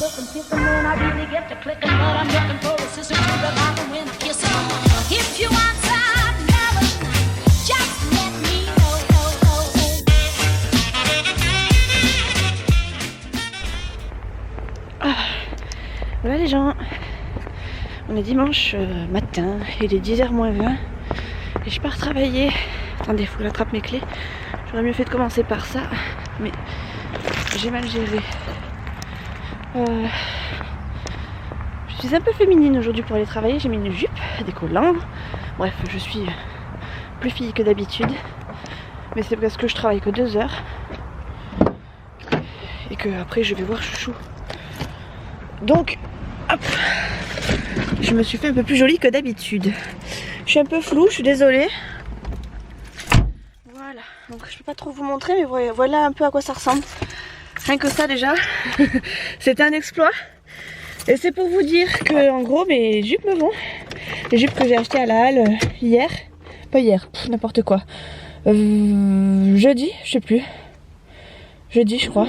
looking, kissing when I really get to clicking, but I'm looking for a sister to the bottom when I kiss her. If you want some melody, just let me know. Voilà les gens, on est dimanche matin, il est 10h moins 20 et je pars travailler. Attendez, faut que j'attrape mes clés. J'aurais mieux fait de commencer par ça, mais j'ai mal géré. Je suis un peu féminine aujourd'hui pour aller travailler, j'ai mis une jupe, des collants. Bref, je suis plus fille que d'habitude, mais c'est parce que je travaille que 2 heures et que après je vais voir chouchou. Donc, hop, je me suis fait un peu plus jolie que d'habitude. Je suis un peu floue, je suis désolée. Voilà, donc je peux pas trop vous montrer, mais voilà un peu à quoi ça ressemble. Rien que ça déjà, c'était un exploit. Et c'est pour vous dire que en gros mes jupes me vont. Les jupes que j'ai achetées à la halle hier, pas hier, n'importe quoi. Jeudi, je sais plus. Jeudi je crois.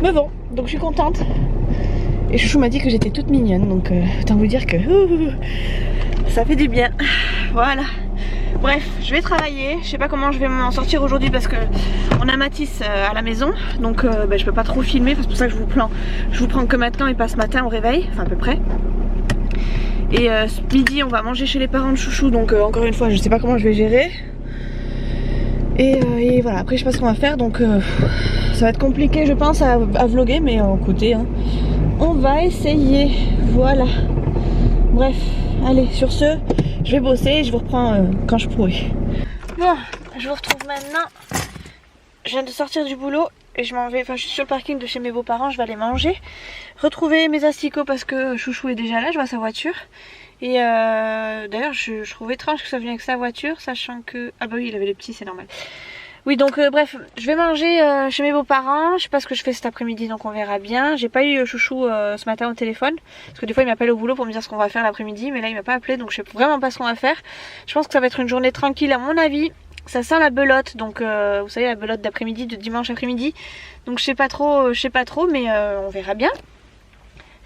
Me vont, donc je suis contente. Et Chouchou m'a dit que j'étais toute mignonne, donc autant vous dire que ça fait du bien. Voilà. Bref, je vais travailler. Je sais pas comment je vais m'en sortir aujourd'hui parce que on a Mathis à la maison, donc je peux pas trop filmer. C'est pour ça que je vous prends que maintenant et pas ce matin au réveil, enfin à peu près. Et ce midi, on va manger chez les parents de Chouchou, donc encore une fois, je sais pas comment je vais gérer. Et voilà. Après, je sais pas ce qu'on va faire, donc ça va être compliqué, je pense, à vlogger, mais écoutez. Hein. On va essayer, voilà. Bref, allez, sur ce, je vais bosser et je vous reprends quand je pourrai. Bon, je vous retrouve maintenant. Je viens de sortir du boulot et je m'en vais, je suis sur le parking de chez mes beaux-parents, je vais aller manger. Retrouver mes asticots parce que Chouchou est déjà là, je vois sa voiture. Et d'ailleurs, je trouve étrange que ça vienne avec sa voiture, sachant que... Ah bah oui, il avait les petits, c'est normal. Oui, donc bref, je vais manger chez mes beaux-parents. Je sais pas ce que je fais cet après-midi, donc on verra bien. J'ai pas eu Chouchou ce matin au téléphone, parce que des fois il m'appelle au boulot pour me dire ce qu'on va faire l'après-midi, mais là il m'a pas appelé, donc je sais vraiment pas ce qu'on va faire. Je pense que ça va être une journée tranquille à mon avis. Ça sent la belote, donc vous savez, la belote d'après-midi, de dimanche après-midi. Donc je sais pas trop, mais on verra bien.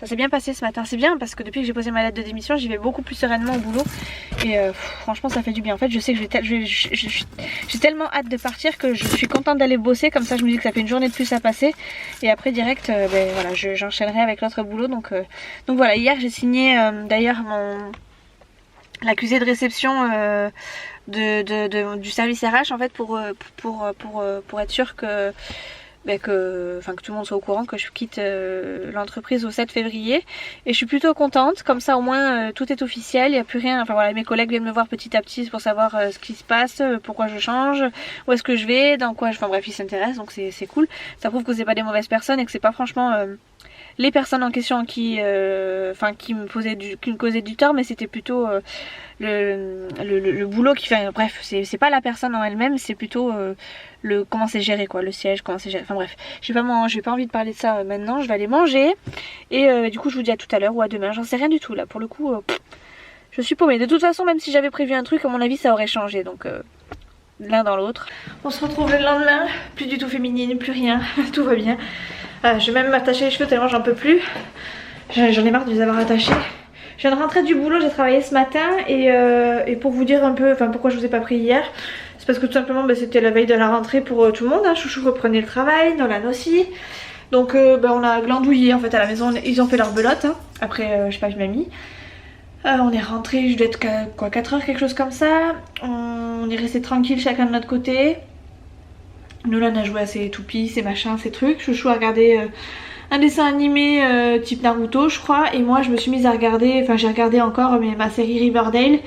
Ça s'est bien passé ce matin, c'est bien parce que depuis que j'ai posé ma lettre de démission, j'y vais beaucoup plus sereinement au boulot et franchement ça fait du bien. En fait, je sais que j'ai tellement hâte de partir que je suis contente d'aller bosser, comme ça je me dis que ça fait une journée de plus à passer et après direct voilà, j'enchaînerai avec l'autre boulot. Donc voilà, hier j'ai signé d'ailleurs l'accusé de réception du service RH en fait pour être sûr que que tout le monde soit au courant que je quitte l'entreprise au 7 février et je suis plutôt contente, comme ça au moins tout est officiel, il n'y a plus rien, enfin voilà, mes collègues viennent me voir petit à petit pour savoir ce qui se passe, pourquoi je change, où est-ce que je vais, dans quoi, enfin bref ils s'intéressent, donc c'est cool, ça prouve que c'est pas des mauvaises personnes et que c'est pas franchement les personnes en question qui me causaient du tort, mais c'était plutôt le boulot qui fait, bref, c'est pas la personne en elle-même, c'est plutôt comment c'est géré quoi, le siège, comment c'est géré, enfin bref, j'ai pas envie de parler de ça maintenant, je vais aller manger et du coup je vous dis à tout à l'heure ou à demain, j'en sais rien du tout là, pour le coup je suis paumée, de toute façon même si j'avais prévu un truc à mon avis ça aurait changé, donc l'un dans l'autre. On se retrouve le lendemain, plus du tout féminine, plus rien, tout va bien. Je vais même m'attacher les cheveux tellement j'en peux plus, j'en ai marre de les avoir attachés. Je viens de rentrer du boulot, j'ai travaillé ce matin et pour vous dire un peu pourquoi je vous ai pas pris hier, c'est parce que tout simplement c'était la veille de la rentrée pour tout le monde, hein. Chouchou reprenait le travail, Nolan aussi, donc on a glandouillé en fait à la maison, ils ont fait leur belote, hein. Après je sais pas, je m'ai mis. On est rentré, je devais être 4 heures, quelque chose comme ça, on est resté tranquille chacun de notre côté. Nolan a joué à ses toupies, ses machins, ses trucs, Chouchou a regardé un dessin animé type Naruto je crois, et moi je me suis mise à regarder, j'ai regardé encore ma série Riverdale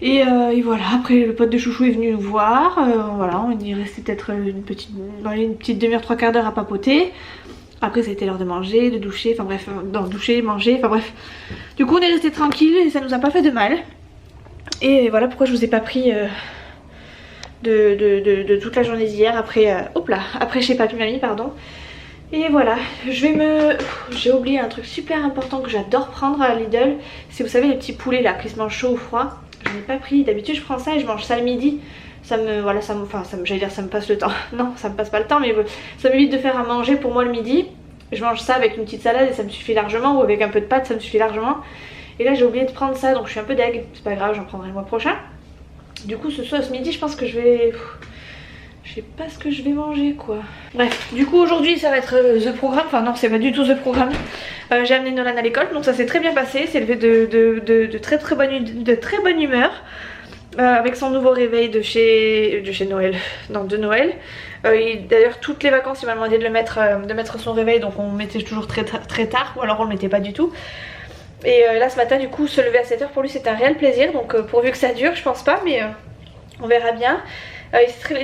et voilà, après le pote de Chouchou est venu nous voir, voilà, on est resté peut-être une petite demi-heure, 3/4 d'heure à papoter. Après ça a été l'heure de manger, de doucher, enfin bref, doucher, manger, enfin bref. Du coup on est resté tranquille et ça nous a pas fait de mal. Et voilà pourquoi je vous ai pas pris de toute la journée d'hier après, après chez Papy Mamie, pardon. Et voilà, j'ai oublié un truc super important que j'adore prendre à Lidl. C'est, vous savez, les petits poulets là qui se mangent chaud ou froid. Je n'ai pas pris, d'habitude je prends ça et je mange ça le midi. Ça me, voilà, j'allais dire ça me passe le temps. Non, ça me passe pas le temps, mais ça m'évite de faire à manger pour moi le midi. Je mange ça avec une petite salade et ça me suffit largement, ou avec un peu de pâtes ça me suffit largement. Et là j'ai oublié de prendre ça, donc je suis un peu deg, c'est pas grave, j'en prendrai le mois prochain. Du coup ce midi je pense que je vais... Je sais pas ce que je vais manger quoi. Bref, du coup aujourd'hui ça va être The Programme, enfin non c'est pas du tout The Programme. J'ai amené Nolan à l'école, donc ça s'est très bien passé, c'est levé de très bonne humeur. Avec son nouveau réveil de chez Noël, non de Noël. D'ailleurs toutes les vacances il m'a demandé de mettre son réveil, donc on mettait toujours très tard, ou alors on le mettait pas du tout. Et là ce matin du coup se lever à 7h pour lui c'était un réel plaisir, donc pourvu que ça dure je pense pas, mais on verra bien.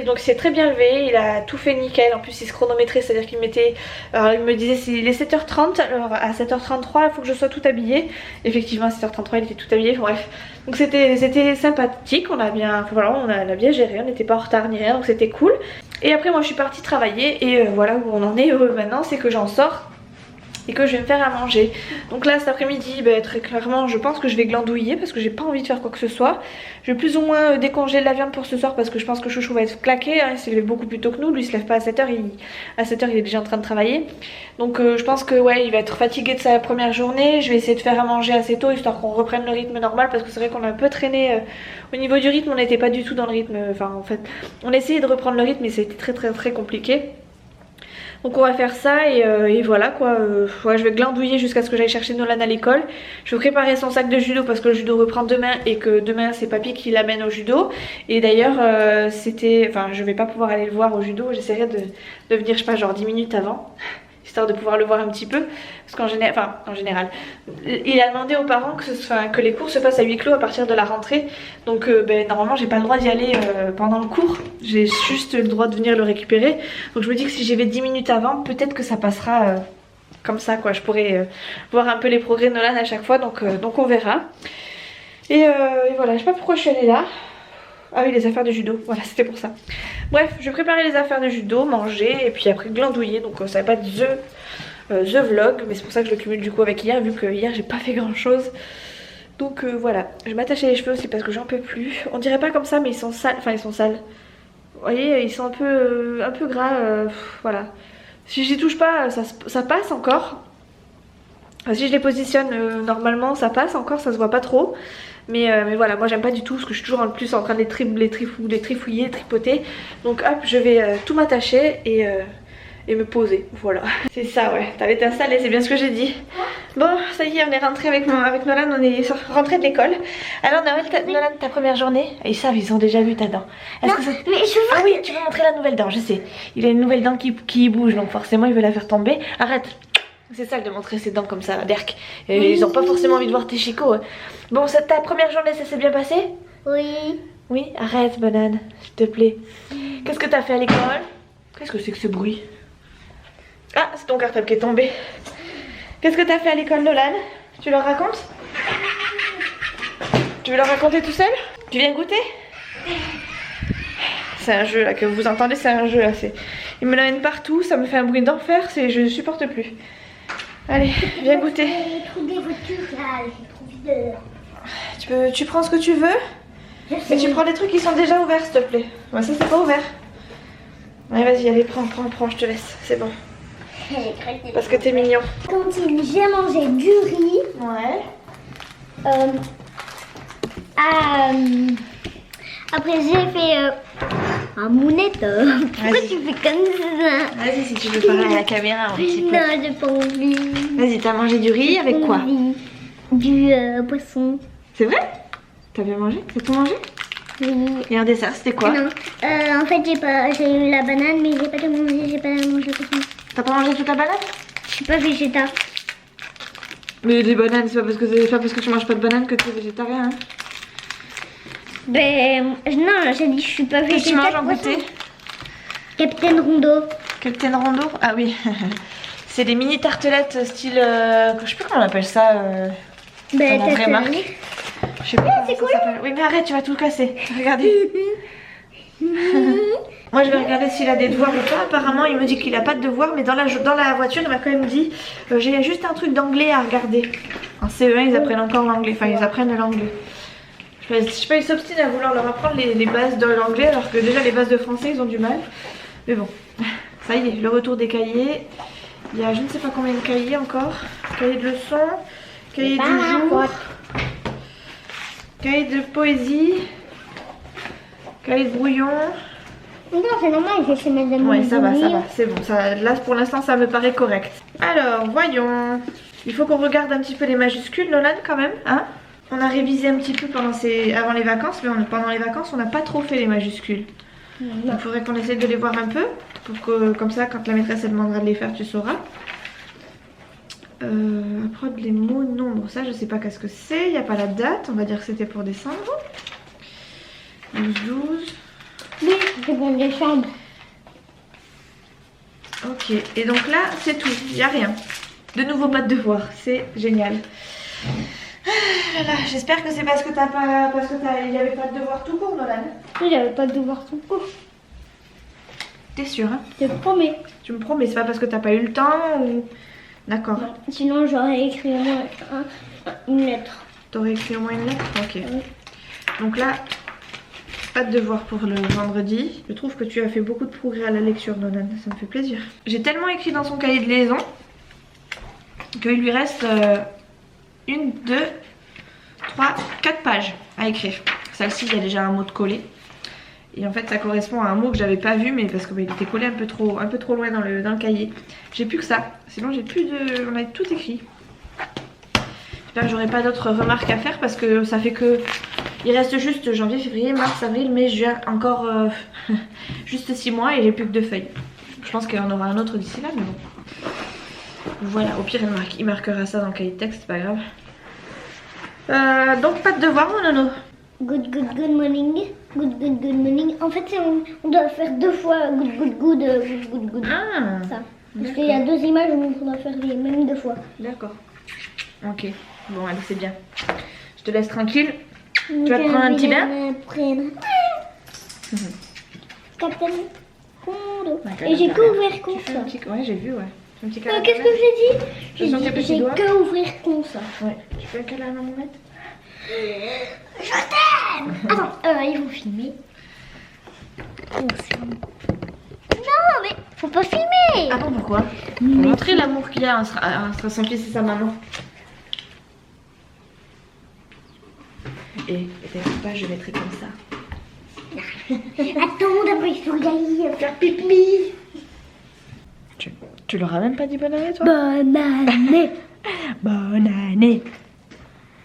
Donc il s'est très bien levé, il a tout fait nickel, en plus il se chronométrait, c'est à dire qu'il mettait, il me disait il est 7h30, alors à 7h33 il faut que je sois tout habillée. Effectivement à 7h33 il était tout habillé, bref. Donc c'était sympathique, on a bien, voilà, on a bien géré, on n'était pas en retard ni rien, donc c'était cool. Et après moi je suis partie travailler et voilà où on en est maintenant, c'est que j'en sors et que je vais me faire à manger. Donc là cet après-midi très clairement je pense que je vais glandouiller parce que j'ai pas envie de faire quoi que ce soit. Je vais plus ou moins décongeler la viande pour ce soir parce que je pense que Chouchou va être claqué, hein, il s'est levé beaucoup plus tôt que nous, lui il se lève pas à 7h, à 7h il est déjà en train de travailler. Donc je pense que ouais il va être fatigué de sa première journée. Je vais essayer de faire à manger assez tôt histoire qu'on reprenne le rythme normal parce que c'est vrai qu'on a un peu traîné au niveau du rythme, on n'était pas du tout dans le rythme, enfin en fait on essayait de reprendre le rythme mais c'était très compliqué. Donc on va faire ça et voilà quoi. Ouais, je vais glandouiller jusqu'à ce que j'aille chercher Nolan à l'école. Je vais préparer son sac de judo parce que le judo reprend demain et que demain c'est papy qui l'amène au judo. Et d'ailleurs je vais pas pouvoir aller le voir au judo, j'essaierai de venir je sais pas genre 10 minutes avant. Histoire de pouvoir le voir un petit peu. Parce qu'en général, il a demandé aux parents que les cours se fassent à huis clos à partir de la rentrée. Donc normalement j'ai pas le droit d'y aller pendant le cours. J'ai juste le droit de venir le récupérer. Donc je me dis que si j'y vais 10 minutes avant, peut-être que ça passera comme ça quoi. Je pourrais voir un peu les progrès de Nolan à chaque fois. Donc on verra. Et voilà, je sais pas pourquoi je suis allée là. Ah oui, les affaires de judo, voilà c'était pour ça. Bref, je vais préparer les affaires de judo, manger et puis après glandouiller. Donc ça va pas être the vlog, mais c'est pour ça que je le cumule du coup avec hier, vu que hier j'ai pas fait grand chose. Donc voilà, je vais m'attacher les cheveux aussi parce que j'en peux plus. On dirait pas comme ça mais ils sont sales, enfin ils sont sales. Vous voyez, ils sont un peu gras, voilà. Si j'y touche pas, ça passe encore. Enfin, si je les positionne normalement ça passe encore, ça se voit pas trop. Mais voilà, moi j'aime pas du tout parce que je suis toujours en plus en train de les trifouiller, tripoter. Donc hop, je vais tout m'attacher et me poser, voilà. C'est ça ouais, t'as l'étincelle et c'est bien ce que j'ai dit. Bon, ça y est, on est rentré avec Nolan, on est rentré de l'école. Alors Nolan, ta première journée, ils savent, ils ont déjà vu ta dent. Non, mais je veux... Ah oui, tu veux montrer la nouvelle dent, je sais. Il a une nouvelle dent qui bouge, donc forcément il veut la faire tomber. Arrête. C'est sale de montrer ses dents comme ça, Berk. Ils ont pas forcément envie de voir tes chicots. Bon, ta première journée, ça s'est bien passé? Oui. Oui, arrête, banane, s'il te plaît. Qu'est-ce que t'as fait à l'école? Qu'est-ce que c'est que ce bruit? Ah, c'est ton cartable qui est tombé. Qu'est-ce que t'as fait à l'école, Nolan? Tu leur racontes? Tu veux leur raconter tout seul? Tu viens goûter? C'est un jeu là que vous entendez, c'est un jeu là. Il me l'amène partout, ça me fait un bruit d'enfer, je supporte plus. Allez, viens goûter. J'ai trouvé des voitures là, j'ai trouvé de... Tu prends ce que tu veux, mais tu prends des trucs qui sont déjà ouverts s'il te plaît. Moi ça c'est pas ouvert. Allez vas-y, allez prends, je te laisse, c'est bon. Parce que t'es mignon. Cantine, j'ai mangé du riz. Ouais. Après j'ai fait un mounette. Pourquoi tu fais comme ça? Vas-y si tu veux parler à la caméra un petit peu. Non, j'ai pas envie. Vas-y, t'as mangé du riz avec quoi? Du poisson. C'est vrai? T'as bien mangé? T'as tout mangé? Oui. Et un dessert, c'était quoi? Non, en fait j'ai eu la banane mais j'ai pas tout mangé, j'ai pas mangé le poisson. T'as pas mangé toute la banane? Je suis pas végéta. Mais des bananes, c'est pas parce que tu manges pas de banane que tu es végétarien. Hein. Ben non, j'ai dit je suis pas végéta. Qu'est-ce que tu manges en goûter? Capitaine Rondo. Capitaine Rondo? Ah oui. C'est des mini tartelettes style... je sais plus comment on appelle ça. Ben dans la vraie marque. Je sais pas comment c'est ça cool. s'appelle. Oui mais arrête, tu vas tout casser. Regardez. Moi je vais regarder s'il a des devoirs ou pas. Apparemment il me dit qu'il a pas de devoirs, mais dans la voiture il m'a quand même dit j'ai juste un truc d'anglais à regarder. En CE1 ils apprennent encore l'anglais, enfin ils apprennent l'anglais. Je sais pas, ils s'obstinent à vouloir leur apprendre les bases de l'anglais alors que déjà les bases de français ils ont du mal. Mais bon, ça y est, le retour des cahiers. Il y a je ne sais pas combien de cahiers encore. Cahier de leçons, cahier du jour, cahier de poésie, cahier de brouillon. Non, c'est normal, il fait madame. Ouais, ça va, c'est bon. Ça, là, pour l'instant, ça me paraît correct. Alors, voyons. Il faut qu'on regarde un petit peu les majuscules, Nolan, quand même. Hein, on a révisé un petit peu avant les vacances, mais pendant les vacances, on n'a pas trop fait les majuscules. Il faudrait qu'on essaie de les voir un peu, pour que, comme ça, quand la maîtresse elle demandera de les faire, tu sauras. Apprendre les mots nombres, ça, je sais pas qu'est-ce que c'est. Il n'y a pas la date, on va dire que c'était pour décembre. 12. Oui, c'est pour décembre. Ok, et donc là, c'est tout, il n'y a rien. De nouveau, pas de devoir, c'est génial. Ah là là, j'espère que c'est parce que il n'y avait pas de devoir tout court, Nolan. Oui, j'avais pas de devoir tout court. T'es sûre, hein? Je te promets. Tu me promets, c'est pas parce que t'as pas eu le temps ou... D'accord. Sinon, j'aurais écrit au moins une lettre. T'aurais écrit au moins une lettre? Ok. Oui. Donc là, pas de devoir pour le vendredi. Je trouve que tu as fait beaucoup de progrès à la lecture, Nolan. Ça me fait plaisir. J'ai tellement écrit dans son cahier de liaison qu'il lui reste 1, 2, 3, 4 pages à écrire. Celle-ci, il y a déjà un mot de collé. Et en fait, ça correspond à un mot que j'avais pas vu, mais parce qu'il était collé un peu trop loin dans le cahier. J'ai plus que ça. Sinon, j'ai plus de... On a tout écrit. J'espère que j'aurai pas d'autres remarques à faire parce que ça fait que... Il reste juste janvier, février, mars, avril, mai, juin. Encore juste 6 mois et j'ai plus que 2 feuilles. Je pense qu'il y en aura un autre d'ici là, mais bon. Voilà, au pire, il marquera ça dans le cahier de texte, c'est pas grave. Donc, pas de devoir, mon nono. Good morning. Good morning. En fait, on doit faire 2 fois good. Ah, Ça. Parce qu'il y a 2 images, donc on doit faire les mêmes 2 fois. d'accord. Ok, bon, allez, c'est bien. Je te laisse tranquille. Tu vas te prendre un petit bain? Captain Condo. D'accord, Et j'ai d'accord. que ouvert con ça. Ouais, j'ai vu, ouais. Un petit câlin. Qu'est-ce que j'ai dit? Je sens tes petits J'ai doigts. que ouvrir con ça. Ouais. Tu fais un câlin à mamounette? Je t'aime. Attends, ils vont filmer. Non, mais faut pas filmer. Ah bon, pourquoi? Pour montrer l'amour qu'il y a entre son fils et sa maman. Et t'inquiète pas, je mettrai comme ça. Attends, d'abord il faut y aller faire Pipi. Tu leur as même pas dit bonne année, toi? bonne année. Bonne année.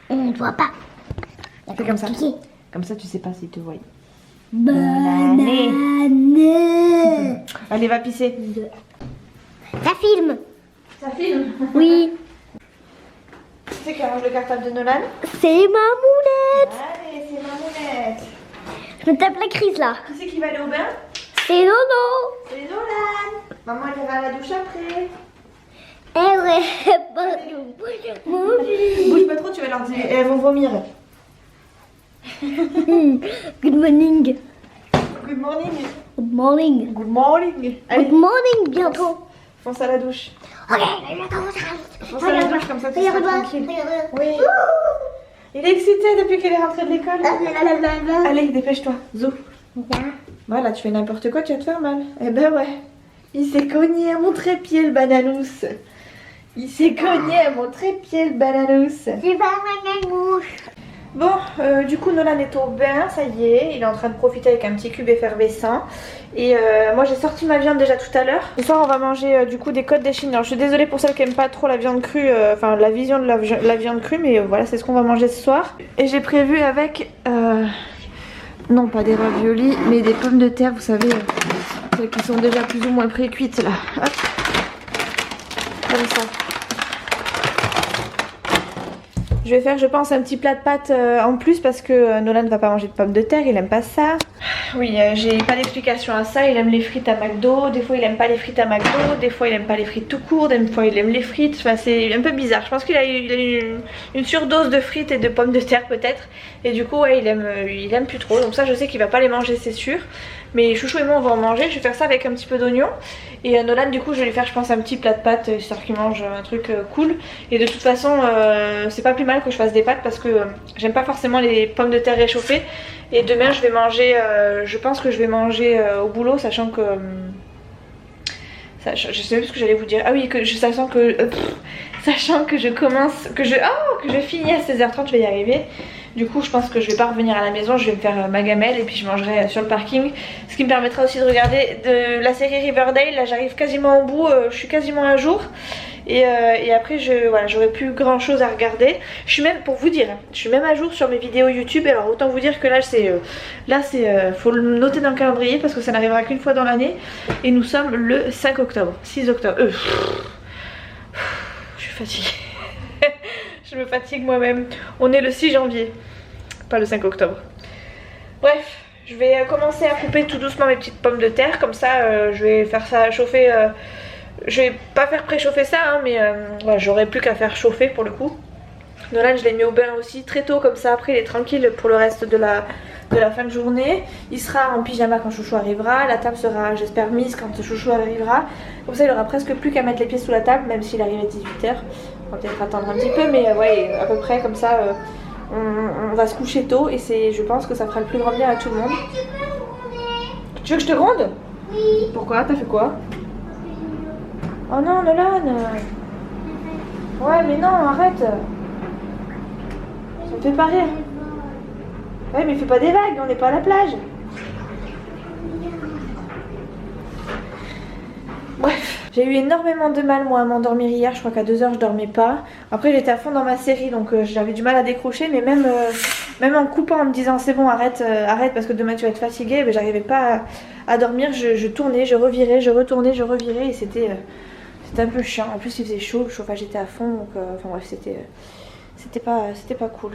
On doit pas. Fais comme ça. Cliquer. Comme ça, tu sais pas s'ils te voient. Bonne année. année. Allez, va pisser. Ça filme. Ça filme. Oui. Tu sais qui arrange le cartable de Nolan? C'est ma moulette. Allez, c'est mamounette. Je me tape la crise là. Qui c'est qui va aller au bain? C'est Nono. C'est Nolan. Maman, elle ira à la douche après. Eh ouais, mon fils. Bouge pas trop, tu vas leur dire. Elles vont vomir. Good morning. Good morning. Good morning. Good morning. Allez, Good morning bientôt. fonce à la douche. Ok, Fonce à la douche, comme ça tu seras regarde-moi. tranquille. Regarde. Oui. Il est excité depuis qu'elle est rentrée de l'école. Allez, dépêche-toi. Zou. Voilà, tu fais n'importe quoi, tu vas te faire mal. Eh ben ouais. Il s'est cogné à mon trépied, le bananous. Il s'est cogné à mon trépied, le bananous. C'est pas ma mouche. Bon, du coup Nolan est au bain, ça y est, il est en train de profiter avec un petit cube effervescent. Et moi j'ai sorti ma viande déjà tout à l'heure. Ce soir on va manger du coup des côtes d'échine. Alors je suis désolée pour celles qui n'aiment pas trop la viande crue, enfin la vision de la viande crue, mais voilà, c'est ce qu'on va manger ce soir. Et j'ai prévu avec, non pas des raviolis, mais des pommes de terre, vous savez, celles qui sont déjà plus ou moins pré-cuites là. Hop, comme ça. Je vais faire, je pense, un petit plat de pâtes en plus parce que Nolan ne va pas manger de pommes de terre, il aime pas ça. Oui, j'ai pas d'explication à ça, il aime les frites à McDo, des fois il aime pas les frites à McDo, des fois il aime pas les frites tout court, des fois il aime les frites, enfin c'est un peu bizarre. Je pense qu'il a eu une surdose de frites et de pommes de terre peut-être, et du coup ouais, il aime plus trop, donc ça je sais qu'il va pas les manger, c'est sûr. Mais Chouchou et moi on va en manger, je vais faire ça avec un petit peu d'oignon. Et Nolan du coup je vais lui faire je pense un petit plat de pâtes histoire qu'il mange un truc cool. Et de toute façon c'est pas plus mal que je fasse des pâtes parce que j'aime pas forcément les pommes de terre réchauffées. Et demain je vais manger, je pense que je vais manger au boulot, sachant que je sais plus ce que j'allais vous dire. Ah oui, sachant que je commence, que je finis à 16h30, je vais y arriver. Du coup je pense que je vais pas revenir à la maison, je vais me faire ma gamelle et puis je mangerai sur le parking. Ce qui me permettra aussi de regarder de la série Riverdale. Là j'arrive quasiment au bout, je suis quasiment à jour. Et après voilà, j'aurai plus grand chose à regarder. Je suis même, pour vous dire, je suis même à jour sur mes vidéos YouTube. Alors autant vous dire que là c'est faut le noter dans le calendrier parce que ça n'arrivera qu'une fois dans l'année. Et nous sommes le 5 octobre, 6 octobre. Je suis fatiguée. Je me fatigue moi-même. On est le 6 janvier, pas le 5 octobre. Bref, je vais commencer à couper tout doucement mes petites pommes de terre. Comme ça, je vais faire ça chauffer. Je vais pas faire préchauffer ça, hein, mais voilà, j'aurai plus qu'à faire chauffer pour le coup. Nolan, je l'ai mis au bain aussi très tôt, comme ça après il est tranquille pour le reste de la fin de journée. Il sera en pyjama quand Chouchou arrivera. La table sera, j'espère, mise quand Chouchou arrivera. Comme ça il aura presque plus qu'à mettre les pieds sous la table, même s'il arrive à 18h. On va peut-être attendre un petit peu, mais ouais, à peu près comme ça on va se coucher tôt. Et je pense que ça fera le plus grand bien à tout le monde. Tu veux que je te gronde? Oui. Pourquoi? T'as fait quoi? Oh non, Nolan. Ouais, mais non, arrête. Ça me fait pas rire. Ouais, mais fais pas des vagues, on n'est pas à la plage. Bref, j'ai eu énormément de mal moi à m'endormir hier. Je crois qu'à 2h je dormais pas. Après j'étais à fond dans ma série, donc j'avais du mal à décrocher. Mais même en coupant, en me disant c'est bon, arrête parce que demain tu vas être fatiguée, ben, j'arrivais pas à dormir. Je tournais, je revirais, je retournais, je revirais. Et c'était un peu chiant. En plus il faisait chaud, le chauffage était à fond. Donc enfin bref, c'était pas cool.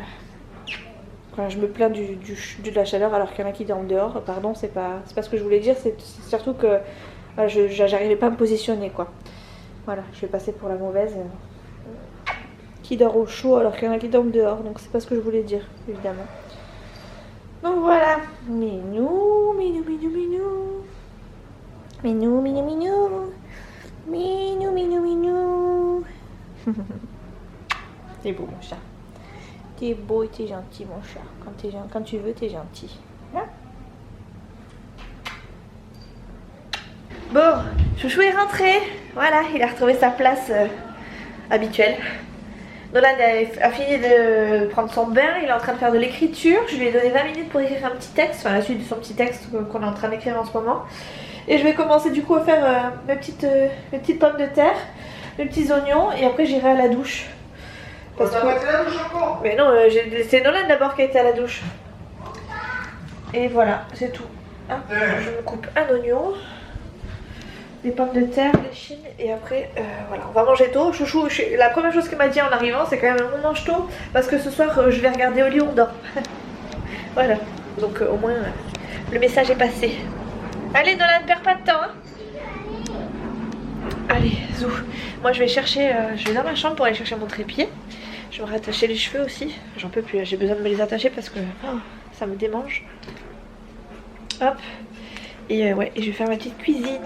Enfin, je me plains de la chaleur alors qu'il y en a qui dorment dehors. Pardon, c'est pas ce que je voulais dire. C'est surtout que j'arrivais pas à me positionner quoi. Voilà, je vais passer pour la mauvaise qui dort au chaud alors qu'il y en a qui dorment dehors. Donc c'est pas ce que je voulais dire évidemment. Donc voilà. Minou, minou, minou, minou. Minou, minou, minou. Minou, minou, minou. T'es beau mon chat. T'es beau et t'es gentil mon chat. Quand tu veux t'es gentil. Hein? Bon, Chouchou est rentré. Voilà, il a retrouvé sa place habituelle. Nolan a fini de prendre son bain. Il est en train de faire de l'écriture. Je lui ai donné 20 minutes pour écrire un petit texte. Enfin la suite de son petit texte qu'on est en train d'écrire en ce moment. Et je vais commencer du coup à faire mes petites pommes de terre, mes petits oignons. Et après j'irai à la douche. Parce que... pas été à la douche encore. Mais non, c'est Nolan d'abord qui a été à la douche. Et voilà, c'est tout. Hein, je me coupe un oignon, des pommes de terre, des chines, et après voilà, on va manger tôt. Chouchou, la première chose qu'il m'a dit en arrivant, c'est quand même on mange tôt parce que ce soir je vais regarder Au lit on dort. Voilà, donc au moins le message est passé. Allez Nolan, perds pas de temps. Hein. Allez, zou. Moi je vais dans ma chambre pour aller chercher mon trépied. Je vais me rattacher les cheveux aussi. J'en peux plus, j'ai besoin de me les attacher parce que ça me démange. Hop. Et ouais, et je vais faire ma petite cuisine.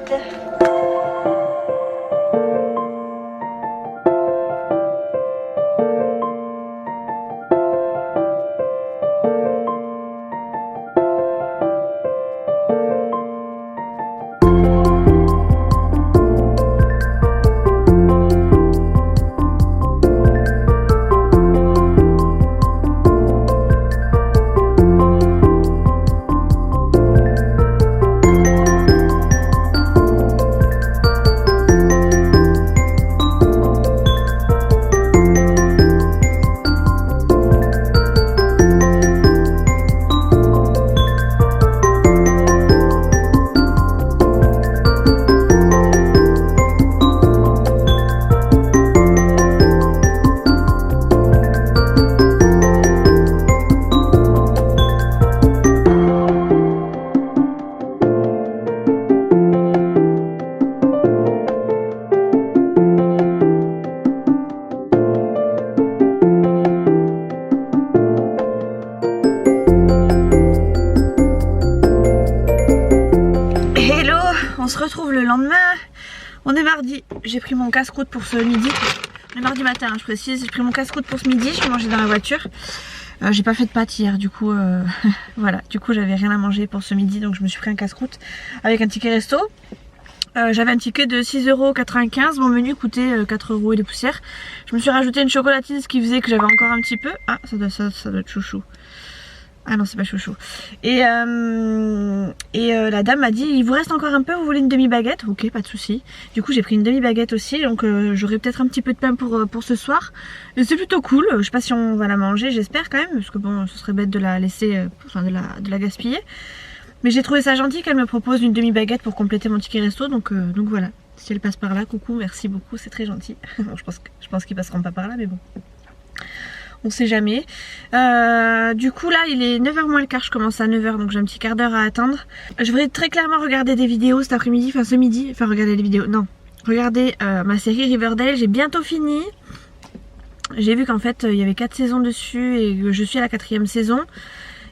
On se retrouve le lendemain, on est mardi, j'ai pris mon casse-croûte pour ce midi, on est mardi matin je précise, j'ai pris mon casse-croûte pour ce midi, je vais manger dans la voiture, j'ai pas fait de pâtes hier du coup, voilà, du coup j'avais rien à manger pour ce midi donc je me suis pris un casse-croûte avec un ticket resto, J'avais un ticket de 6,95 €, mon menu coûtait 4 € et des poussières. Je me suis rajouté une chocolatine, ce qui faisait que j'avais encore un petit peu. Ah, ça doit être chouchou. Ah non, c'est pas chouchou. Et la dame m'a dit, il vous reste encore un peu, vous voulez une demi-baguette? Ok, pas de souci. Du coup, j'ai pris une demi-baguette aussi, donc j'aurai peut-être un petit peu de pain pour ce soir. Et c'est plutôt cool. Je sais pas si on va la manger, j'espère quand même, parce que bon, ce serait bête de la laisser, enfin de la gaspiller. Mais j'ai trouvé ça gentil qu'elle me propose une demi-baguette pour compléter mon ticket resto, donc voilà. Si elle passe par là, coucou, merci beaucoup, c'est très gentil. Bon, je pense qu'ils passeront pas par là, mais bon. On sait jamais. Du coup là il est 9h moins le quart, je commence à 9h donc j'ai un petit quart d'heure à attendre. Je voudrais très clairement regarder des vidéos cet après-midi, enfin ce midi, enfin regarder des vidéos, non. Regarder ma série Riverdale, j'ai bientôt fini. J'ai vu qu'en fait il y avait 4 saisons dessus et que je suis à la 4e saison.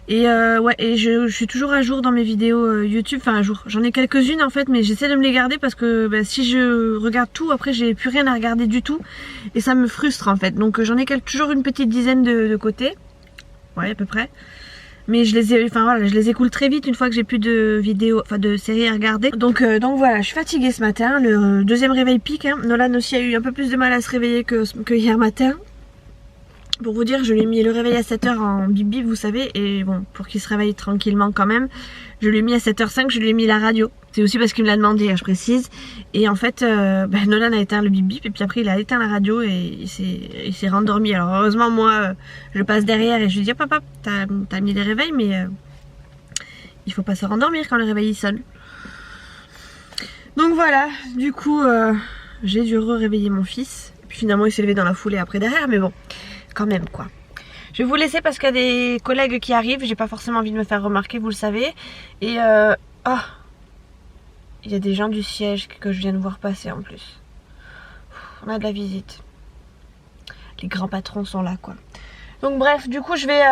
Et ouais, et je suis toujours à jour dans mes vidéos YouTube, enfin à jour, j'en ai quelques-unes en fait, mais j'essaie de me les garder parce que bah, si je regarde tout, après j'ai plus rien à regarder du tout et ça me frustre en fait, donc j'en ai toujours une petite dizaine de côté, ouais à peu près, mais je les écoule très vite une fois que j'ai plus de vidéos, enfin de séries à regarder, donc voilà, je suis fatiguée ce matin, le deuxième réveil pique, hein. Nolan aussi a eu un peu plus de mal à se réveiller que hier matin. Pour vous dire, je lui ai mis le réveil à 7 h en bip-bip, vous savez, et bon, pour qu'il se réveille tranquillement quand même, je lui ai mis à 7 h 05, je lui ai mis la radio. C'est aussi parce qu'il me l'a demandé, je précise. Et en fait, Nolan a éteint le bip-bip, et puis après il a éteint la radio et il s'est rendormi. Alors heureusement, moi, je passe derrière et je lui dis, oh, papa, t'as mis les réveils, mais il faut pas se rendormir quand le réveil il sonne. Donc voilà, du coup, j'ai dû réveiller mon fils. Et puis finalement, il s'est levé dans la foulée après derrière, mais bon. Quand même quoi. Je vais vous laisser parce qu'il y a des collègues qui arrivent. J'ai pas forcément envie de me faire remarquer, vous le savez. Et oh, il y a des gens du siège que je viens de voir passer en plus. On a de la visite. Les grands patrons sont là quoi. Donc bref, du coup je vais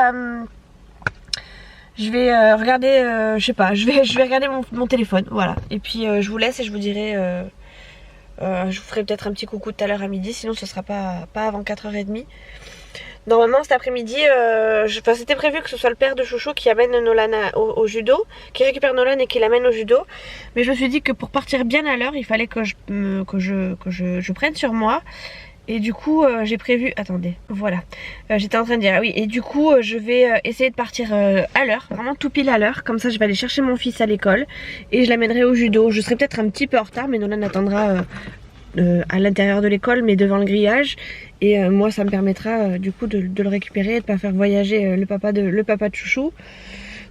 regarder, je sais pas, je vais regarder mon téléphone, voilà. Et puis je vous laisse et je vous dirai, je vous ferai peut-être un petit coucou tout à l'heure à midi, sinon ce sera pas avant 4h30. Normalement cet après-midi, c'était prévu que ce soit le père de Chouchou qui amène Nolan au judo, qui récupère Nolan et qui l'amène au judo. Mais je me suis dit que pour partir bien à l'heure, il fallait que je prenne sur moi. Et du coup j'ai prévu, attendez, voilà, j'étais en train de dire, ah oui, et du coup je vais essayer de partir à l'heure, vraiment tout pile à l'heure, comme ça je vais aller chercher mon fils à l'école et je l'amènerai au judo. Je serai peut-être un petit peu en retard, mais Nolan attendra à l'intérieur de l'école, mais devant le grillage, et moi ça me permettra du coup de le récupérer et de pas faire voyager le papa de Chouchou.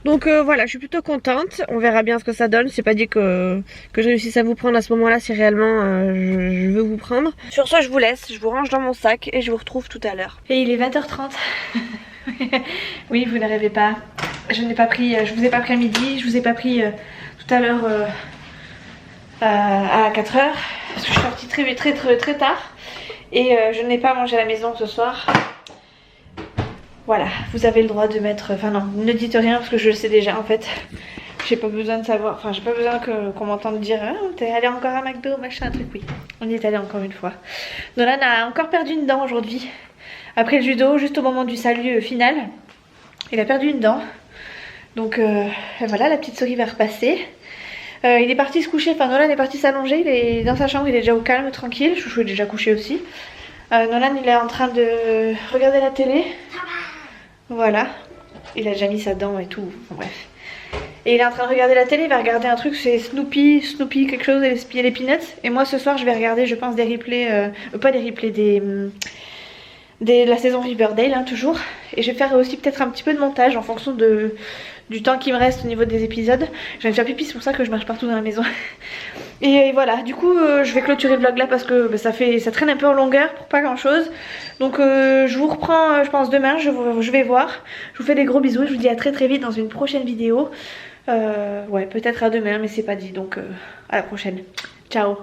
Donc voilà, je suis plutôt contente, on verra bien ce que ça donne, c'est pas dit que je réussisse à vous prendre à ce moment là si réellement je veux vous prendre. Sur ce je vous laisse, je vous range dans mon sac et je vous retrouve tout à l'heure. Et il est 20h30, oui vous ne rêvez pas, je vous ai pas pris à midi, je vous ai pas pris tout à l'heure à 4h, parce que je suis sortie très tard et je n'ai pas mangé à la maison ce soir. Voilà, vous avez le droit de mettre... Enfin non, ne dites rien parce que je le sais déjà en fait. J'ai pas besoin de savoir... Enfin j'ai pas besoin qu'on m'entende dire ah, t'es allé encore à McDo, machin, un truc, oui. On y est allé encore une fois. Nolan a encore perdu une dent aujourd'hui. Après le judo, juste au moment du salut final, il a perdu une dent. Donc voilà, la petite souris va repasser. Il est parti se coucher, enfin Nolan est parti s'allonger, il est dans sa chambre, il est déjà au calme, tranquille. Chouchou est déjà couché aussi. Nolan il est en train de regarder la télé. Voilà, il a déjà mis sa dent et tout, enfin, bref. Et il est en train de regarder la télé, il va regarder un truc, c'est Snoopy quelque chose, et les Peanuts. Et moi ce soir je vais regarder, je pense, des replays, pas des replays, de la saison Riverdale, hein, toujours. Et je vais faire aussi peut-être un petit peu de montage en fonction du temps qui me reste au niveau des épisodes. Je vais me faire pipi, c'est pour ça que je marche partout dans la maison. Et voilà, du coup je vais clôturer le vlog là parce que bah, ça traîne un peu en longueur pour pas grand chose. Donc je vous reprends je pense demain, je vais voir. Je vous fais des gros bisous et je vous dis à très vite dans une prochaine vidéo. Ouais, peut-être à demain mais c'est pas dit, donc à la prochaine. Ciao.